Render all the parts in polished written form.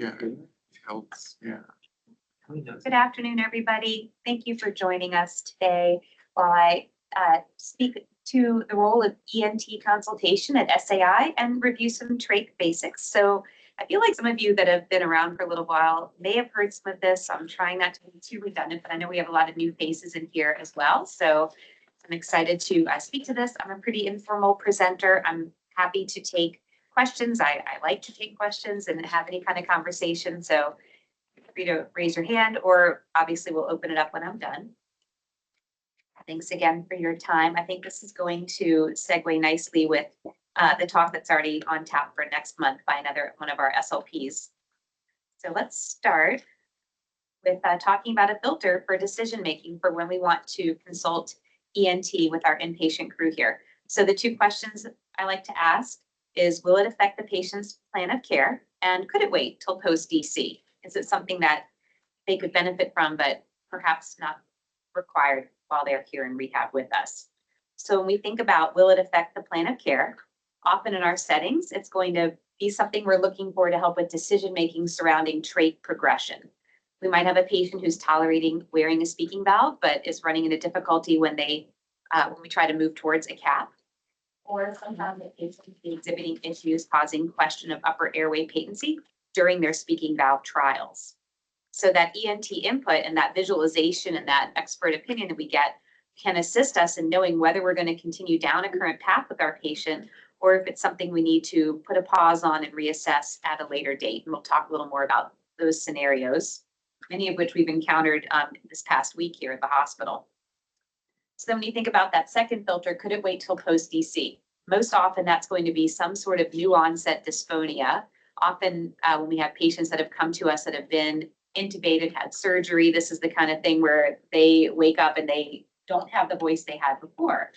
Yeah, it helps. Yeah. Good afternoon, everybody. Thank you for joining us today while I speak to the role of ENT consultation at SAI and review some trach basics. So I feel like some of you that have been around for a little while may have heard some of this. I'm trying not to be too redundant, but I know we have a lot of new faces in here as well. So I'm excited to speak to this. I'm a pretty informal presenter. I'm happy to take questions. I like to take questions and have any kind of conversation. So feel free to raise your hand, or obviously we'll open it up when I'm done. Thanks again for your time. I think this is going to segue nicely with the talk that's already on tap for next month by one of our SLPs. So let's start with talking about a filter for decision making for when we want to consult ENT with our inpatient crew here. So the two questions I like to ask is, will it affect the patient's plan of care? And could it wait till post-DC? Is it something that they could benefit from, but perhaps not required while they're here in rehab with us? So when we think about, will it affect the plan of care? Often in our settings, it's going to be something we're looking for to help with decision-making surrounding trach progression. We might have a patient who's tolerating wearing a speaking valve, but is running into difficulty when we try to move towards a cap. Or sometimes the patient can be exhibiting issues causing question of upper airway patency during their speaking valve trials. So that ENT input and that visualization and that expert opinion that we get can assist us in knowing whether we're going to continue down a current path with our patient, or if it's something we need to put a pause on and reassess at a later date. And we'll talk a little more about those scenarios, many of which we've encountered this past week here at the hospital. So then when you think about that second filter, could it wait till post-DC? Most often that's going to be some sort of new onset dysphonia. Often when we have patients that have come to us that have been intubated, had surgery, this is the kind of thing where they wake up and they don't have the voice they had before.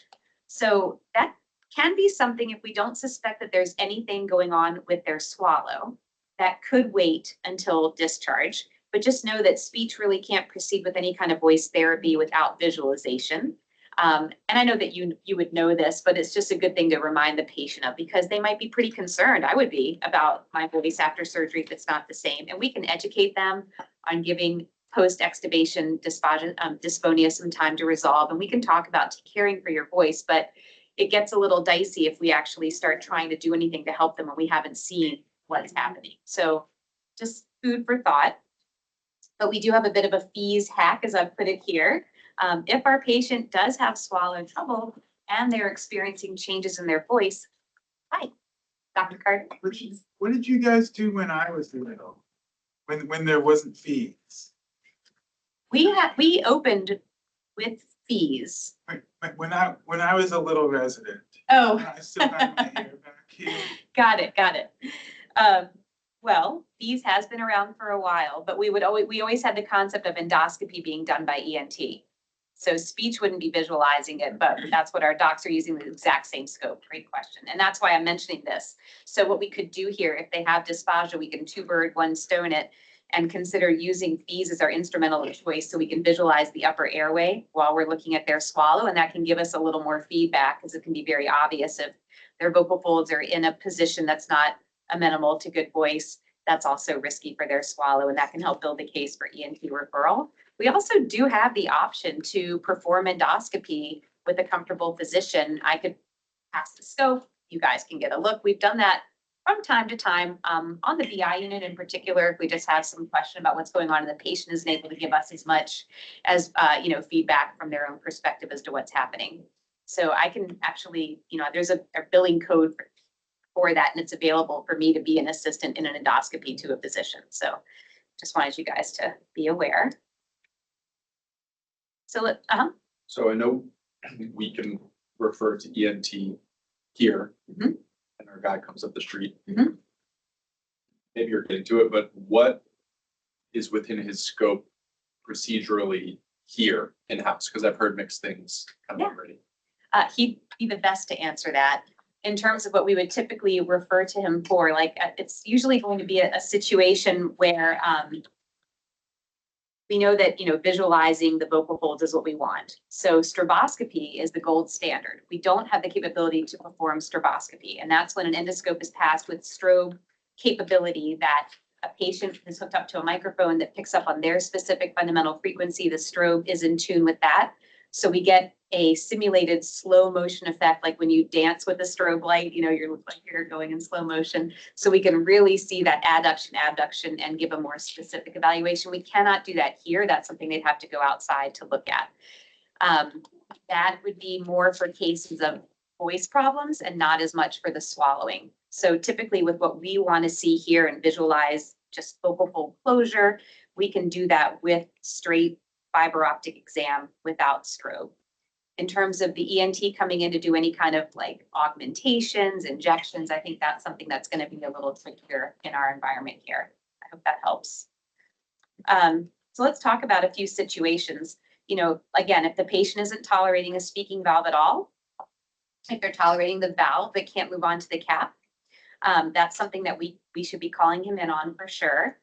So that can be something, if we don't suspect that there's anything going on with their swallow, that could wait until discharge. But just know that speech really can't proceed with any kind of voice therapy without visualization. And I know that you would know this, but it's just a good thing to remind the patient of, because they might be pretty concerned, I would be, about my voice after surgery if it's not the same. And we can educate them on giving post-extubation dysphonia some time to resolve. And we can talk about caring for your voice, but it gets a little dicey if we actually start trying to do anything to help them when we haven't seen what's happening. So just food for thought. But we do have a bit of a fees hack, as I've put it here. If our patient does have swallow trouble and they're experiencing changes in their voice, hi, Dr. Carter. What did you guys do when I was little? When there wasn't fees? We opened with fees. When I was a little resident. Oh. I still have my hair back here. Got it. Well, fees has been around for a while, but we always had the concept of endoscopy being done by ENT. So speech wouldn't be visualizing it, but that's what our docs are using, the exact same scope. Great question. And that's why I'm mentioning this. So what we could do here, if they have dysphagia, we can two bird, one stone it, and consider using fees as our instrumental of choice, so we can visualize the upper airway while we're looking at their swallow. And that can give us a little more feedback, because it can be very obvious if their vocal folds are in a position that's not amenable to good voice. That's also risky for their swallow, and that can help build the case for ENT referral. We also do have the option to perform endoscopy with a comfortable physician. I could pass the scope, you guys can get a look. We've done that from time to time on the BI unit in particular. If we just have some question about what's going on and the patient isn't able to give us as much as feedback from their own perspective as to what's happening. So I can actually, there's a billing code for that, and it's available for me to be an assistant in an endoscopy to a physician. So just wanted you guys to be aware. So So I know we can refer to ENT here, and our guy comes up the street. Maybe you're getting to it, but what is within his scope procedurally here in-house? Because I've heard mixed things come up already. He'd be the best to answer that. In terms of what we would typically refer to him for, it's usually going to be a situation where we know that, visualizing the vocal folds is what we want. So stroboscopy is the gold standard. We don't have the capability to perform stroboscopy. And that's when an endoscope is passed with strobe capability that a patient is hooked up to a microphone that picks up on their specific fundamental frequency. The strobe is in tune with that. So we get a simulated slow motion effect, like when you dance with a strobe light, you know, you're like you're going in slow motion. So we can really see that adduction, abduction, and give a more specific evaluation. We cannot do that here. That's something they'd have to go outside to look at. That would be more for cases of voice problems and not as much for the swallowing. So typically with what we want to see here and visualize just vocal fold closure, we can do that with straight fiber optic exam without strobe. In terms of the ENT coming in to do any kind of like augmentations, injections, I think that's something that's going to be a little trickier in our environment here. I hope that helps. So let's talk about a few situations. You know, again, if the patient isn't tolerating a speaking valve at all, if they're tolerating the valve that can't move on to the cap, that's something that we should be calling him in on for sure.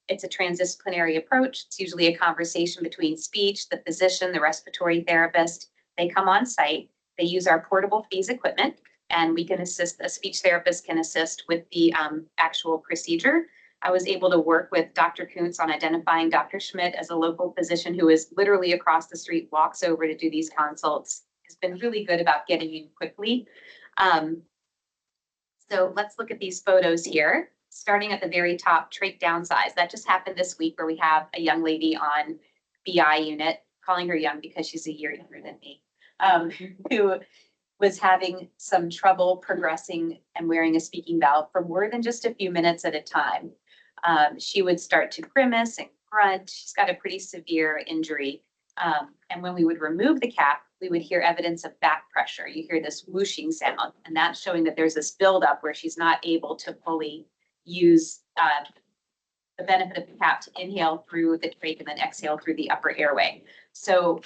It's a transdisciplinary approach. It's usually a conversation between speech, the physician, the respiratory therapist. They come on site, they use our portable FEES equipment, and we can assist, a speech therapist can assist with the actual procedure. I was able to work with Dr. Kuntz on identifying Dr. Schmidt as a local physician who is literally across the street, walks over to do these consults. Has been really good about getting in quickly. So let's look at these photos here. Starting at the very top, trach downsize. That just happened this week where we have a young lady on BI unit, calling her young because she's a year younger than me, who was having some trouble progressing and wearing a speaking valve for more than just a few minutes at a time. She would start to grimace and grunt. She's got a pretty severe injury. And when we would remove the cap, we would hear evidence of back pressure. You hear this whooshing sound, and that's showing that there's this buildup where she's not able to fully use the benefit of the cap to inhale through the trach and then exhale through the upper airway. So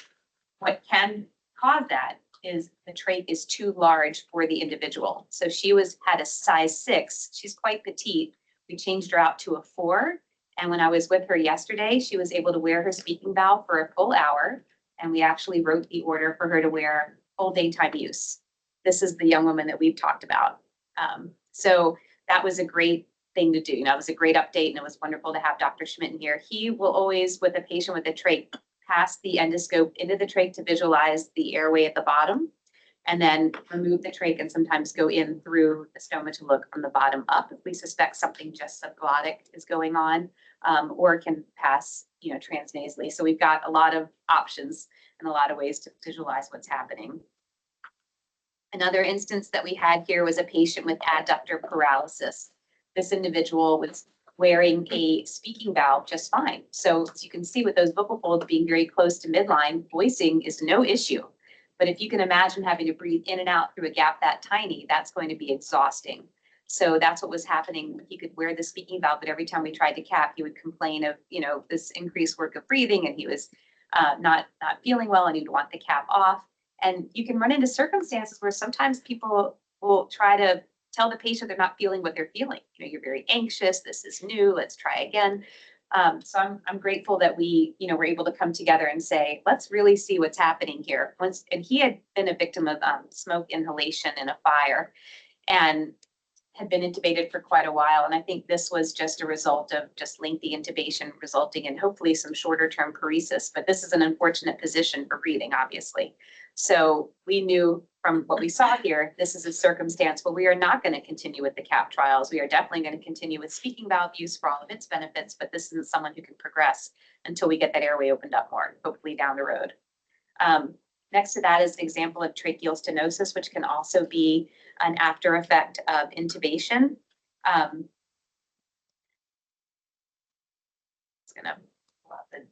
what can cause that is the trach is too large for the individual. So she had a size 6. She's quite petite. We changed her out to a 4. And when I was with her yesterday, she was able to wear her speaking valve for a full hour. And we actually wrote the order for her to wear full daytime use. This is the young woman that we've talked about. So that was a great thing to do. You know, it was a great update, and it was wonderful to have Dr. Schmidt in here. He will always, with a patient with a trach, pass the endoscope into the trach to visualize the airway at the bottom, and then remove the trach and sometimes go in through the stoma to look from the bottom up if we suspect something just subglottic is going on, or can pass, you know, transnasally. So we've got a lot of options and a lot of ways to visualize what's happening. Another instance that we had here was a patient with adductor paralysis. This individual was wearing a speaking valve just fine. So as you can see with those vocal folds being very close to midline, voicing is no issue. But if you can imagine having to breathe in and out through a gap that tiny, that's going to be exhausting. So that's what was happening. He could wear the speaking valve, but every time we tried to cap, he would complain of, you know, this increased work of breathing, and he was not feeling well, and he'd want the cap off. And you can run into circumstances where sometimes people will try to tell the patient they're not feeling what they're feeling. You know, you're very anxious. This is new. Let's try again. So I'm grateful that we, you know, were able to come together and say, let's really see what's happening here. And he had been a victim of smoke inhalation in a fire, and had been intubated for quite a while. And I think this was just a result of just lengthy intubation resulting in hopefully some shorter term paresis. But this is an unfortunate position for breathing, obviously. So we knew from what we saw here, this is a circumstance where we are not going to continue with the CAP trials. We are definitely going to continue with speaking valve use for all of its benefits, but this isn't someone who can progress until we get that airway opened up more, hopefully down the road. Next to that is an example of tracheal stenosis, which can also be an after effect of intubation. It's going to pull up the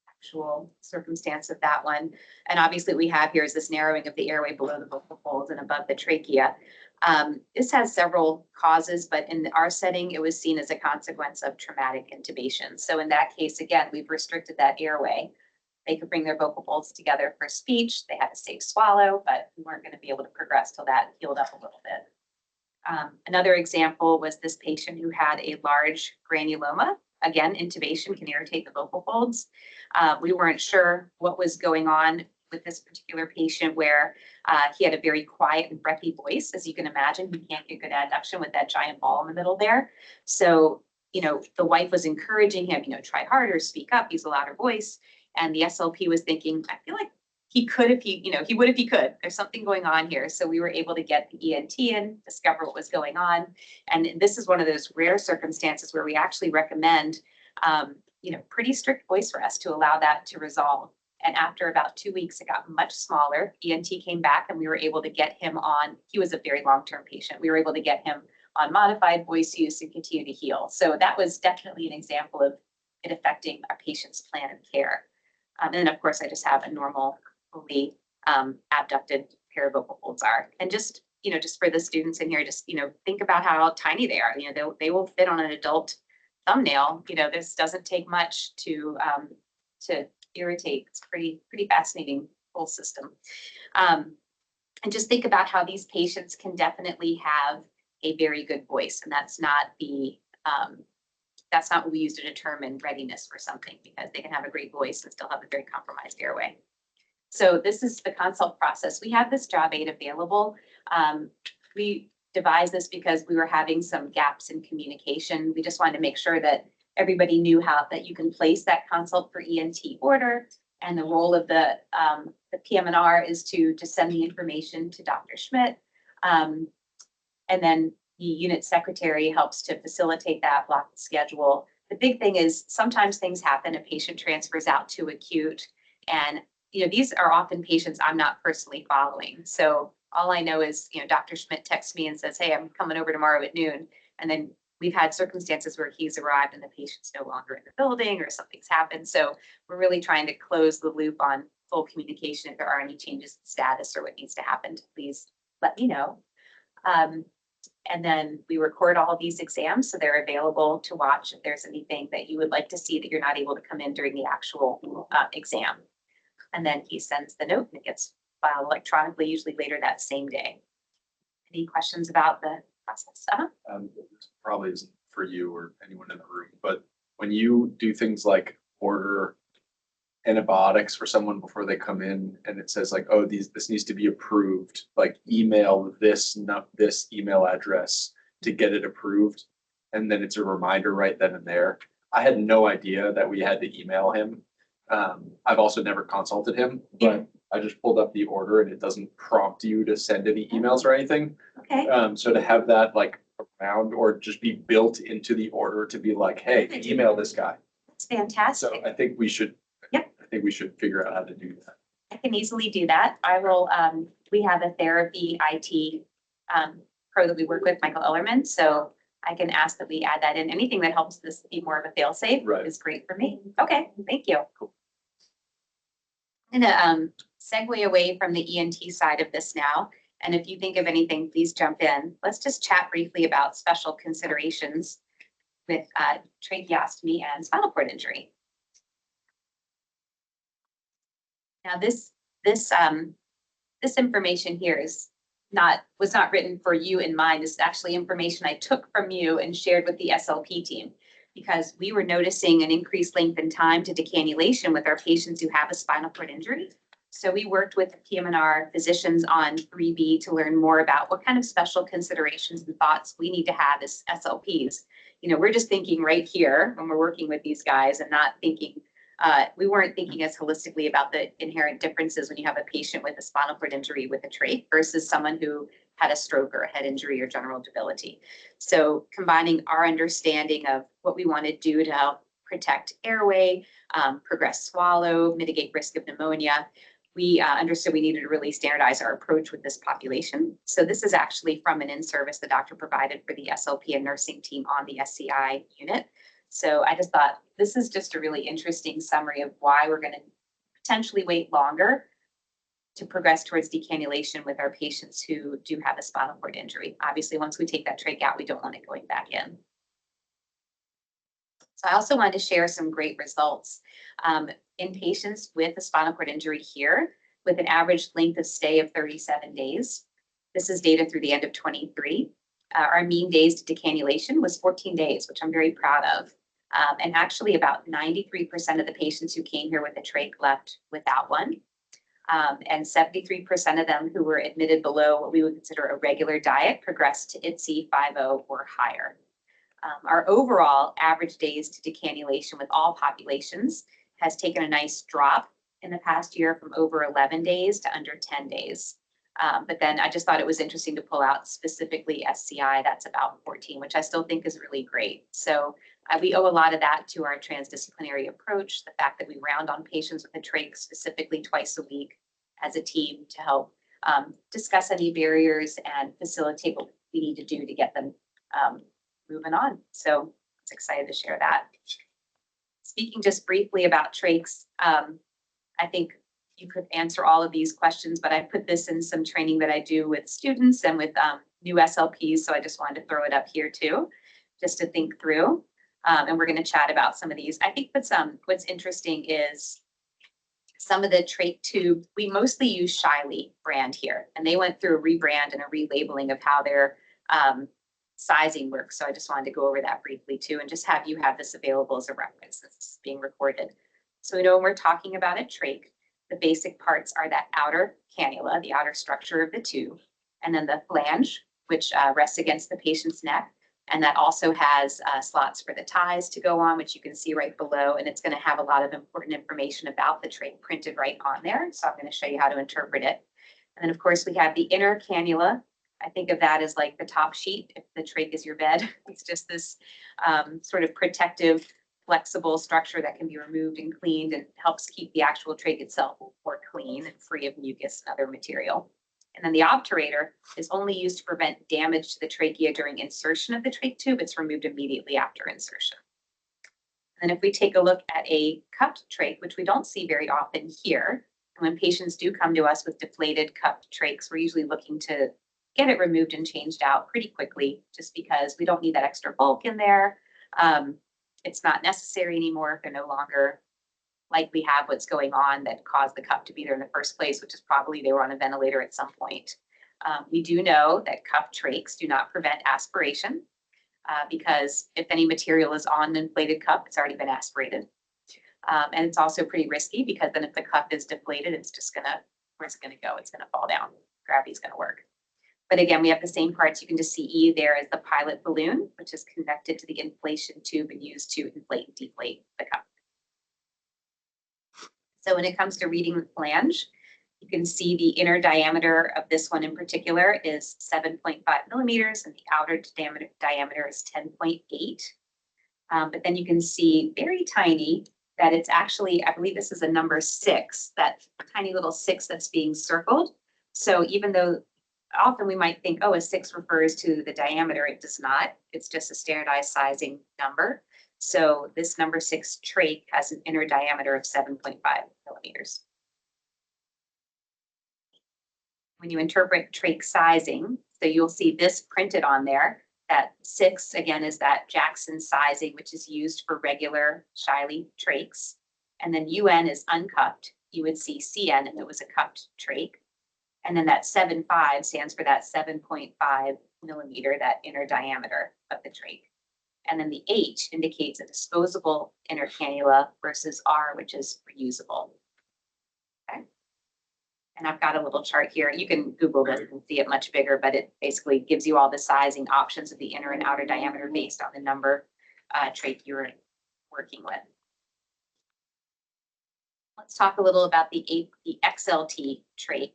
actual circumstance of that one. And obviously we have here is this narrowing of the airway below the vocal folds and above the trachea. This has several causes, but in our setting, it was seen as a consequence of traumatic intubation. So in that case, again, we've restricted that airway. They could bring their vocal folds together for speech. They had a safe swallow, but we weren't going to be able to progress till that healed up a little bit. Another example was this patient who had a large granuloma. Again, intubation can irritate the vocal folds. We weren't sure what was going on with this particular patient, where he had a very quiet and breathy voice. As you can imagine, he can't get good adduction with that giant ball in the middle there. So the wife was encouraging him, try harder, speak up, use a louder voice. And the SLP was thinking, I feel like he could if he would if he could. There's something going on here. So we were able to get the ENT in, discover what was going on. And this is one of those rare circumstances where we actually recommend, pretty strict voice arrest to allow that to resolve. And after about 2 weeks, it got much smaller. ENT came back and we were able to get him on. He was a very long-term patient. We were able to get him on modified voice use and continue to heal. So that was definitely an example of it affecting a patient's plan of care. And then, of course, I just have a normal, fully abducted pair of vocal folds are. And just for the students in here, just, think about how tiny they are. They will fit on an adult thumbnail. This doesn't take much to irritate. It's pretty fascinating whole system. And just think about how these patients can definitely have a very good voice. And that's not what we use to determine readiness for something, because they can have a great voice and still have a very compromised airway. So this is the consult process. We have this job aid available. We devised this because we were having some gaps in communication. We just wanted to make sure that everybody knew that you can place that consult for ENT order. And the role of the PM&R is to send the information to Dr. Schmidt. And then the unit secretary helps to facilitate that, block the schedule. The big thing is sometimes things happen, a patient transfers out to acute, and these are often patients I'm not personally following. So all I know is, Dr. Schmidt texts me and says, hey, I'm coming over tomorrow at noon. And then we've had circumstances where he's arrived and the patient's no longer in the building or something's happened. So we're really trying to close the loop on full communication. If there are any changes in status or what needs to happen, please let me know. And then we record all of these exams, so they're available to watch if there's anything that you would like to see that you're not able to come in during the actual exam. And then he sends the note and it gets filed electronically, usually later that same day. Any questions about the process? This probably isn't for you or anyone in the room, but when you do things like order antibiotics for someone before they come in, and it says like, oh, this needs to be approved, like email this email address to get it approved, and then it's a reminder right then and there. I had no idea that we had to email him. I've also never consulted him, but I just pulled up the order and it doesn't prompt you to send any emails or anything. Okay. So to have that like around or just be built into the order to be like, hey, email this guy. That's fantastic. So I think we should. Yep. I think we should figure out how to do that. I can easily do that. I will, we have a therapy IT pro that we work with, Michael Ellerman. So I can ask that we add that in. Anything that helps this be more of a fail-safe is great for me. Okay, thank you. Cool. I'm gonna segue away from the ENT side of this now. And if you think of anything, please jump in. Let's just chat briefly about special considerations with tracheostomy and spinal cord injury. Now, this information here was not written for you in mind. This is actually information I took from you and shared with the SLP team, because we were noticing an increased length in time to decannulation with our patients who have a spinal cord injury. So we worked with the PM&R physicians on 3B to learn more about what kind of special considerations and thoughts we need to have as SLPs. We're just thinking right here when we're working with these guys and not thinking, we weren't thinking as holistically about the inherent differences when you have a patient with a spinal cord injury with a trach versus someone who had a stroke or a head injury or general debility. So combining our understanding of what we want to do to help protect airway, progress swallow, mitigate risk of pneumonia, we understood we needed to really standardize our approach with this population. So this is actually from an in-service the doctor provided for the SLP and nursing team on the SCI unit. So I just thought this is just a really interesting summary of why we're going to potentially wait longer to progress towards decannulation with our patients who do have a spinal cord injury. Obviously, once we take that trach out, we don't want it going back in. So I also wanted to share some great results in patients with a spinal cord injury here with an average length of stay of 37 days. This is data through the end of 23. Our mean days to decannulation was 14 days, which I'm very proud of. And actually about 93% of the patients who came here with a trach left without one. And 73% of them who were admitted below what we would consider a regular diet progressed to ITSE 5.0 or higher. Our overall average days to decannulation with all populations has taken a nice drop in the past year from over 11 days to under 10 days. But then I just thought it was interesting to pull out specifically SCI, that's about 14, which I still think is really great. So we owe a lot of that to our transdisciplinary approach, the fact that we round on patients with a trach specifically twice a week as a team to help discuss any barriers and facilitate what we need to do to get them moving on. So I was excited to share that. Speaking just briefly about trachs, I think you could answer all of these questions, but I put this in some training that I do with students and with new SLPs. So I just wanted to throw it up here too, just to think through. And we're going to chat about some of these. I think what's interesting is some of the trach tube, we mostly use Shiley brand here, and they went through a rebrand and a relabeling of how their sizing works. So I just wanted to go over that briefly too, and just have you have this available as a reference. This is being recorded. So we know when we're talking about a trach, the basic parts are that outer cannula, the outer structure of the tube, and then the flange, which rests against the patient's neck. And that also has slots for the ties to go on, which you can see right below. And it's going to have a lot of important information about the trach printed right on there. So I'm going to show you how to interpret it. And then, of course, we have the inner cannula. I think of that as like the top sheet. If the trach is your bed, it's just this sort of protective, flexible structure that can be removed and cleaned and helps keep the actual trach itself more clean and free of mucus and other material. And then the obturator is only used to prevent damage to the trachea during insertion of the trach tube. It's removed immediately after insertion. And then if we take a look at a cupped trach, which we don't see very often here, and when patients do come to us with deflated cupped trachs, we're usually looking to get it removed and changed out pretty quickly, just because we don't need that extra bulk in there. It's not necessary anymore if they're no longer likely have what's going on that caused the cup to be there in the first place, which is probably they were on a ventilator at some point. We do know that cupped trachs do not prevent aspiration because if any material is on an inflated cup, it's already been aspirated. And it's also pretty risky because then if the cup is deflated, it's just gonna, where's it gonna go? It's gonna fall down. Gravity's gonna work. But again, we have the same parts. You can just see E there as the pilot balloon, which is connected to the inflation tube and used to inflate and deflate the cup. So when it comes to reading the flange, you can see the inner diameter of this one in particular is 7.5 millimeters and the outer diameter is 10.8. But then you can see very tiny that it's actually, I believe this is a number 6, that tiny little 6 that's being circled. So even though often we might think, oh, a 6 refers to the diameter, it does not. It's just a standardized sizing number. So this number 6 trach has an inner diameter of 7.5 millimeters. When you interpret trach sizing, so you'll see this printed on there. That 6, again, is that Jackson sizing, which is used for regular Shiley trachs. And then UN is uncupped. You would see CN if it was a cupped trach. And then that 7.5 stands for that 7.5 millimeter, that inner diameter of the trach. And then the H indicates a disposable inner cannula versus R, which is reusable. Okay. And I've got a little chart here. You can Google this and see it much bigger, but it basically gives you all the sizing options of the inner and outer diameter based on the number trach you're working with. Let's talk a little about the XLT trach.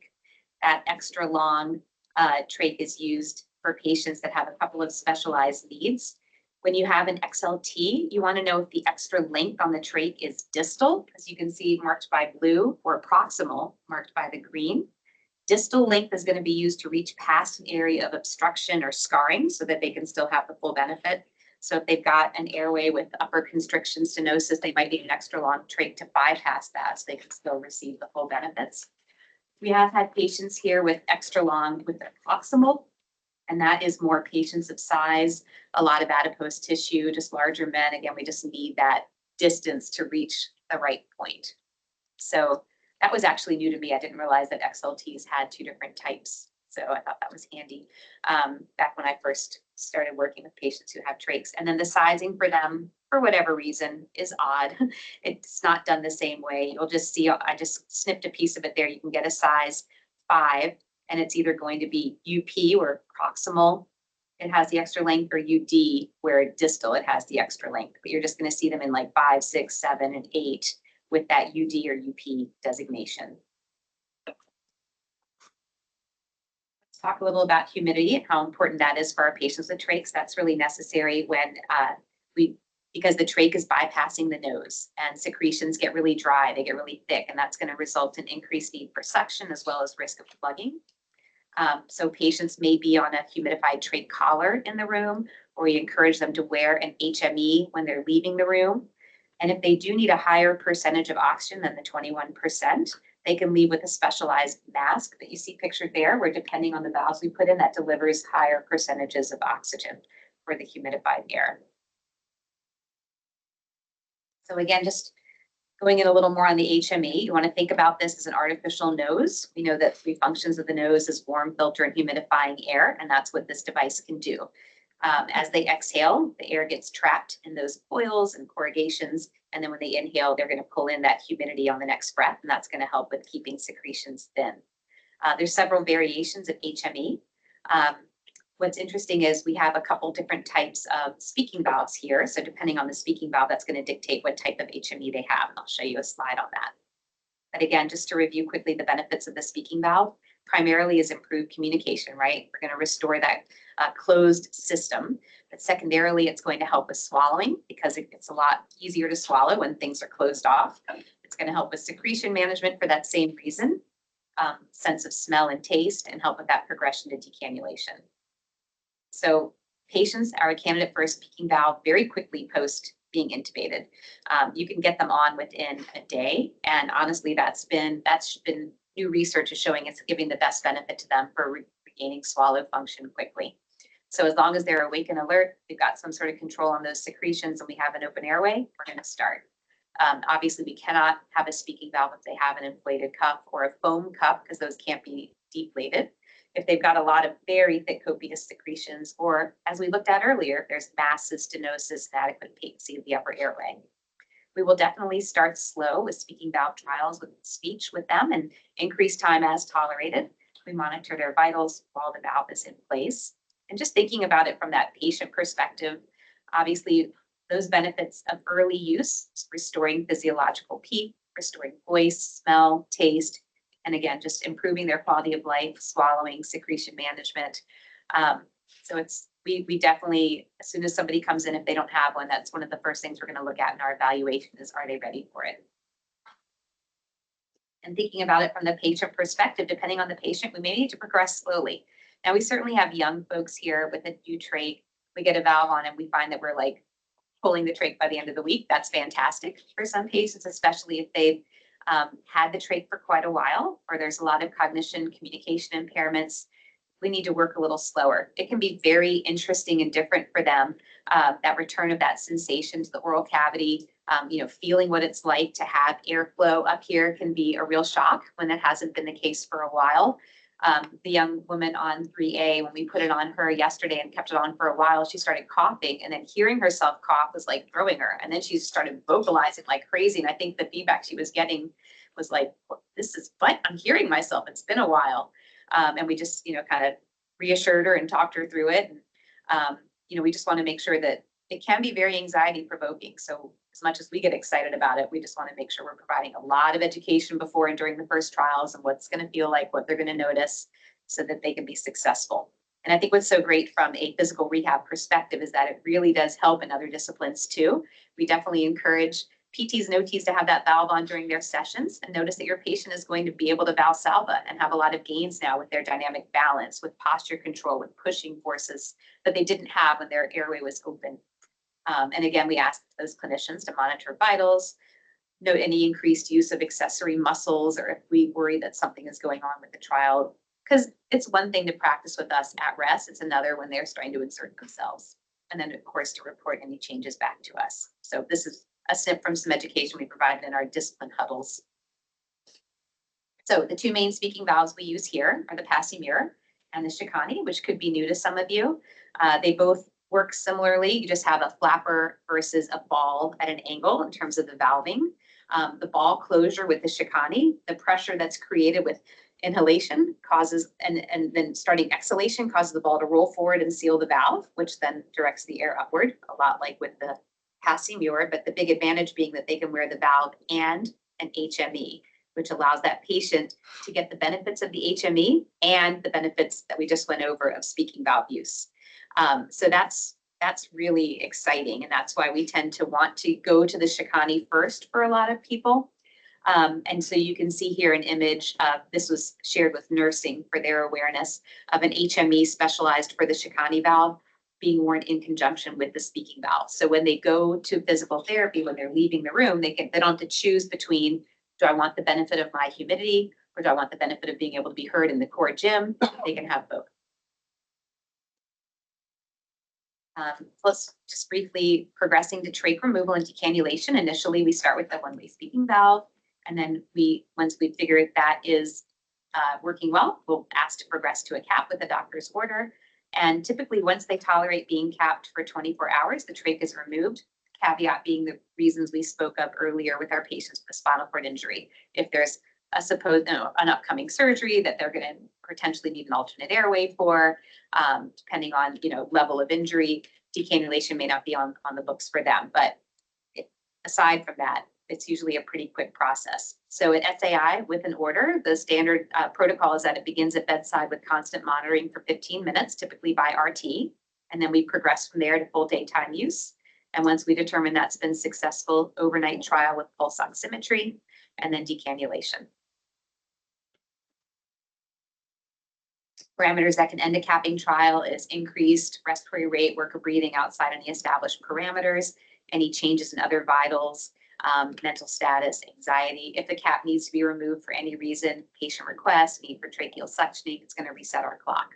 That extra long trach is used for patients that have a couple of specialized needs. When you have an XLT, you want to know if the extra length on the trach is distal, as you can see marked by blue, or proximal, marked by the green. Distal length is going to be used to reach past an area of obstruction or scarring so that they can still have the full benefit. So if they've got an airway with upper constriction stenosis, they might need an extra long trach to bypass that so they can still receive the full benefits. We have had patients here with extra long with their proximal, and that is more patients of size, a lot of adipose tissue, just larger men. Again, we just need that distance to reach the right point. So that was actually new to me. I didn't realize that XLTs had 2 different types. So I thought that was handy back when I first started working with patients who have trachs. And then the sizing for them, for whatever reason, is odd. It's not done the same way. You'll just see, I just snipped a piece of it there. You can get a size 5, and it's either going to be UP or proximal it has the extra length, or UD, where distal, it has the extra length. But you're just going to see them in like 5, 6, 7, and 8 with that UD or UP designation. Let's talk a little about humidity and how important that is for our patients with trachs. That's really necessary when because the trach is bypassing the nose and secretions get really dry, they get really thick, and that's going to result in increased need for suction as well as risk of plugging. So patients may be on a humidified trach collar in the room, or you encourage them to wear an HME when they're leaving the room. And if they do need a higher percentage of oxygen than the 21%, they can leave with a specialized mask that you see pictured there, where depending on the valves we put in, that delivers higher percentages of oxygen for the humidified air. So again, just going in a little more on the HME, you want to think about this as an artificial nose. We know that 3 functions of the nose is warm, filter, and humidifying air, and that's what this device can do. As they exhale, the air gets trapped in those coils and corrugations, and then when they inhale, they're going to pull in that humidity on the next breath, and that's going to help with keeping secretions thin. There's several variations of HME. What's interesting is we have a couple different types of speaking valves here. So depending on the speaking valve, that's going to dictate what type of HME they have. And I'll show you a slide on that. But again, just to review quickly the benefits of the speaking valve, primarily is improved communication, right? We're going to restore that closed system. But secondarily, it's going to help with swallowing because it's a lot easier to swallow when things are closed off. It's going to help with secretion management for that same reason, sense of smell and taste, and help with that progression to decannulation. So patients are a candidate for a speaking valve very quickly post being intubated. You can get them on within a day, and honestly, that's been new research is showing it's giving the best benefit to them for regaining swallow function quickly. So as long as they're awake and alert, we've got some sort of control on those secretions, and we have an open airway, we're going to start. Obviously, we cannot have a speaking valve if they have an inflated cup or a foam cup, because those can't be deflated. If they've got a lot of very thick copious secretions, or as we looked at earlier, if there's mass stenosis, inadequate patency of the upper airway. We will definitely start slow with speaking valve trials with speech with them and increase time as tolerated. We monitor their vitals while the valve is in place. And just thinking about it from that patient perspective, obviously those benefits of early use, restoring physiological peak, restoring voice, smell, taste, and again, just improving their quality of life, swallowing, secretion management. So we definitely, as soon as somebody comes in, if they don't have one, that's one of the first things we're going to look at in our evaluation is, are they ready for it? And thinking about it from the patient perspective, depending on the patient, we may need to progress slowly. Now, we certainly have young folks here with a new trach. We get a valve on and we find that we're like pulling the trach by the end of the week. That's fantastic for some patients, especially if they've had the trach for quite a while, or there's a lot of cognition, communication impairments. We need to work a little slower. It can be very interesting and different for them. That return of that sensation to the oral cavity, feeling what it's like to have airflow up here can be a real shock when that hasn't been the case for a while. The young woman on 3A, when we put it on her yesterday and kept it on for a while, she started coughing, and then hearing herself cough was like throwing her. And then she started vocalizing like crazy. And I think the feedback she was getting was like, this is what I'm hearing myself. It's been a while. And we just, kind of reassured her and talked her through it. And, we just want to make sure that it can be very anxiety provoking. So as much as we get excited about it, we just want to make sure we're providing a lot of education before and during the first trials and what's going to feel like, what they're going to notice, so that they can be successful. And I think what's so great from a physical rehab perspective is that it really does help in other disciplines too. We definitely encourage PTs and OTs to have that valve on during their sessions, and notice that your patient is going to be able to Valsalva and have a lot of gains now with their dynamic balance, with posture control, with pushing forces that they didn't have when their airway was open. And again, we ask those clinicians to monitor vitals, note any increased use of accessory muscles, or if we worry that something is going on with the child, because it's one thing to practice with us at rest, it's another when they're starting to insert themselves. And then of course to report any changes back to us. So this is a snip from some education we provided in our discipline huddles. So the two main speaking valves we use here are the Passy-Muir and the Shikani, which could be new to some of you. They both work similarly. You just have a flapper versus a ball at an angle in terms of the valving. The ball closure with the Shikani, the pressure that's created with inhalation causes, and then starting exhalation causes the ball to roll forward and seal the valve, which then directs the air upward, a lot like with the Passimure, but the big advantage being that they can wear the valve and an HME, which allows that patient to get the benefits of the HME and the benefits that we just went over of speaking valve use. So that's really exciting. And that's why we tend to want to go to the Shikani first for a lot of people. And so you can see here an image of, this was shared with nursing for their awareness of an HME specialized for the Shikani valve being worn in conjunction with the speaking valve. So when they go to physical therapy, when they're leaving the room, they don't have to choose between, do I want the benefit of my humidity or do I want the benefit of being able to be heard in the core gym? They can have both. Let's just briefly progressing to trach removal and decannulation. Initially, we start with the one-way speaking valve. And then once we figure that is working well, we'll ask to progress to a cap with a doctor's order. And typically, once they tolerate being capped for 24 hours, the trach is removed. Caveat being the reasons we spoke of earlier with our patients with a spinal cord injury. If there's an upcoming surgery that they're going to potentially need an alternate airway for, depending on level of injury, decannulation may not be on the books for them. But aside from that, it's usually a pretty quick process. So at SAI, with an order, the standard protocol is that it begins at bedside with constant monitoring for 15 minutes, typically by RT, and then we progress from there to full daytime use. And once we determine that's been successful, overnight trial with pulse oximetry, and then decannulation. Parameters that can end a capping trial is increased respiratory rate, work of breathing outside any established parameters, any changes in other vitals, mental status, anxiety. If the cap needs to be removed for any reason, patient request, need for tracheal suctioning, it's going to reset our clock.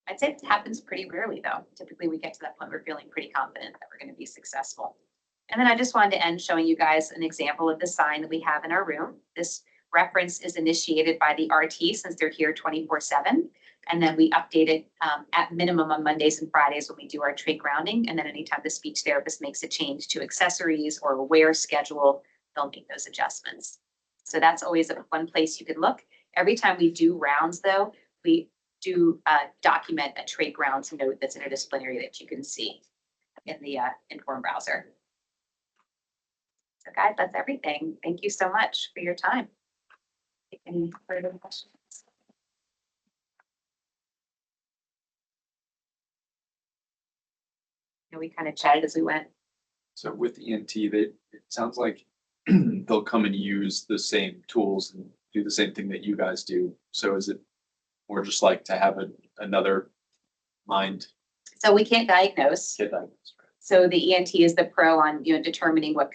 I'd say it happens pretty rarely though. Typically we get to that point, we're feeling pretty confident that we're going to be successful. And then I just wanted to end showing you guys an example of the sign that we have in our room. This reference is initiated by the RT since they're here 24/7. And then we update it at minimum on Mondays and Fridays when we do our trach grounding. And then anytime the speech therapist makes a change to accessories or a wear schedule, they'll make those adjustments. So that's always one place you can look. Every time we do rounds though, we do document a trach rounds note that's interdisciplinary that you can see in the Inform browser. So guys, that's everything. Thank you so much for your time. Any further questions? We kind of chatted as we went. So with ENT, it sounds like they'll come and use the same tools and do the same thing that you guys do. So is it more just like to have another mind? So we can't diagnose. Can't diagnose, right? So the ENT is the pro on determining what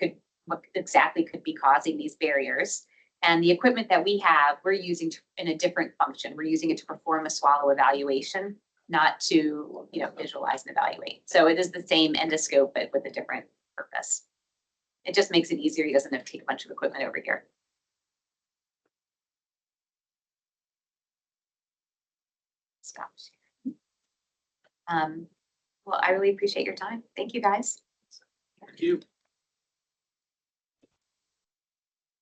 exactly could be causing these barriers. And the equipment that we have, we're using in a different function. We're using it to perform a swallow evaluation, not to visualize and evaluate. So it is the same endoscope, but with a different purpose. It just makes it easier. He doesn't have to take a bunch of equipment over here. Stop sharing. Well, I really appreciate your time. Thank you, guys. Thank you.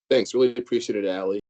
Thanks. Really appreciate it, Allie.